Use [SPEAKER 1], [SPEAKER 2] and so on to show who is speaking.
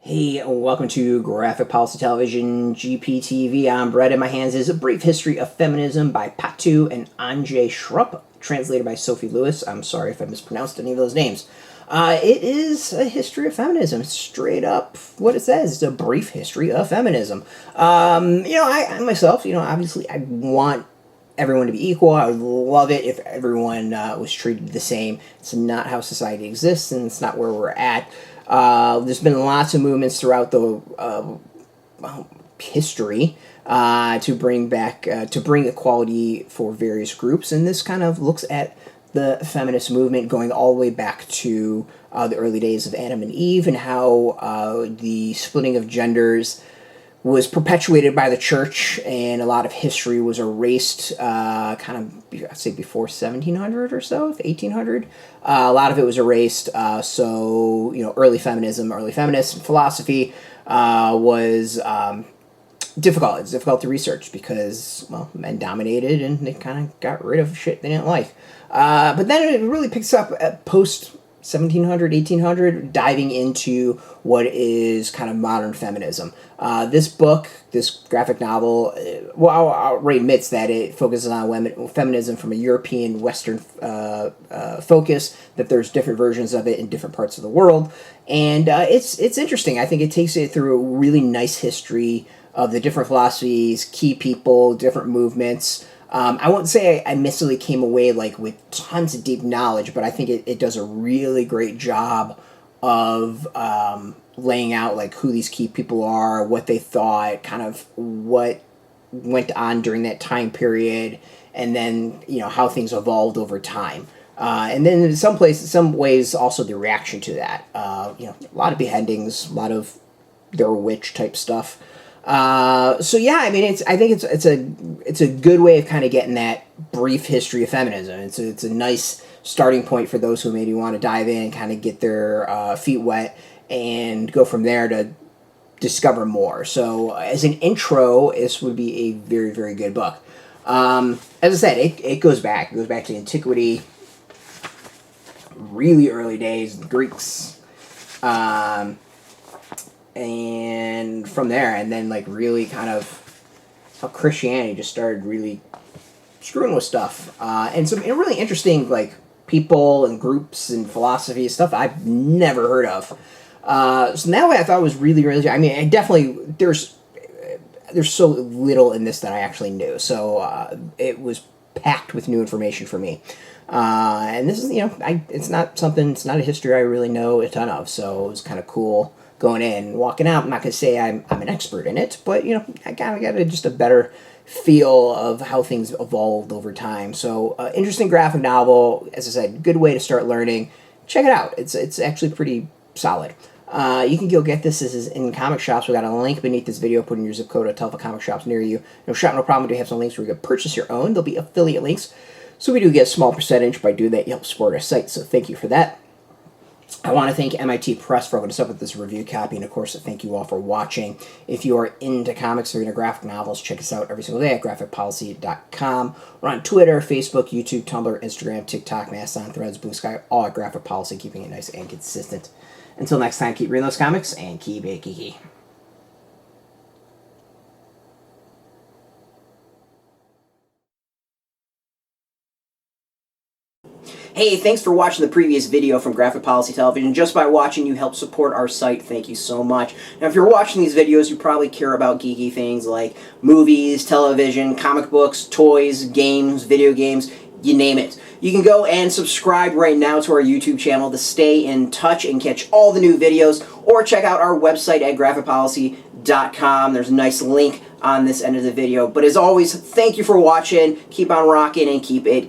[SPEAKER 1] Hey, welcome to Graphic Policy Television, GPTV. I'm Brett. In my hands is A Brief History of Feminism by PATU and Antje Schrupp, translated by Sophie Lewis. I'm sorry if I mispronounced any of those names. It is a history of feminism, straight up what it says. It's a brief history of feminism. I myself, obviously I want everyone to be equal. I would love it if everyone was treated the same. It's not how society exists, and it's not where we're at. There's been lots of movements throughout the history to bring equality for various groups, and this kind of looks at the feminist movement going all the way back to the early days of Adam and Eve, and how the splitting of genders was perpetuated by the church, and a lot of history was erased, I'd say before 1700 or so, 1800. A lot of it was erased, early feminism, early feminist philosophy was difficult. It's difficult to research because, men dominated and they kind of got rid of shit they didn't like. But then it really picks up at post 1700, 1800, diving into what is kind of modern feminism. This book, this graphic novel, already admits that it focuses on feminism from a European Western focus, that there's different versions of it in different parts of the world, and it's interesting. I think it takes it through a really nice history of the different philosophies, key people, different movements. I won't say I necessarily came away with tons of deep knowledge, but I think it does a really great job of laying out who these key people are, what they thought, kind of what went on during that time period, and then how things evolved over time. And then in some ways also the reaction to that. A lot of beheadings, a lot of they're witch type stuff. I think it's a good way of kind of getting that brief history of feminism. It's a nice starting point for those who maybe want to dive in and kind of get their feet wet and go from there to discover more. So as an intro, this would be a very, very good book. As I said, it goes back. It goes back to antiquity, really early days, the Greeks. And from there, and then really kind of how Christianity just started really screwing with stuff, and some really interesting people and groups and philosophy stuff I've never heard of. So that way I thought it was really, really. I mean, there's so little in this that I actually knew, so it was packed with new information for me. And this is it's not a history I really know a ton of, so it was kind of cool. Going in and walking out, I'm not going to say I'm an expert in it, but I kind of got just a better feel of how things evolved over time. So interesting graphic novel, as I said, good way to start learning. Check it out. It's actually pretty solid. You can go get this. This is in comic shops. We got a link beneath this video. Put in your zip code to tell the comic shops near you. No shop, no problem. We do have some links where you can purchase your own. There'll be affiliate links, so we do get a small percentage. By doing that, you help support our site. So thank you for that. I want to thank MIT Press for opening us up with this review copy, and of course, thank you all for watching. If you are into comics or into graphic novels, check us out every single day at graphicpolicy.com. We're on Twitter, Facebook, YouTube, Tumblr, Instagram, TikTok, Mastodon, Threads, Blue Sky, all at Graphic Policy, keeping it nice and consistent. Until next time, keep reading those comics and keep it geeky. Hey, thanks for watching the previous video from Graphic Policy Television. Just by watching, you help support our site. Thank you so much. Now, if you're watching these videos, you probably care about geeky things like movies, television, comic books, toys, games, video games, you name it. You can go and subscribe right now to our YouTube channel to stay in touch and catch all the new videos, or check out our website at graphicpolicy.com. There's a nice link on this end of the video. But as always, thank you for watching. Keep on rocking and keep it geeky.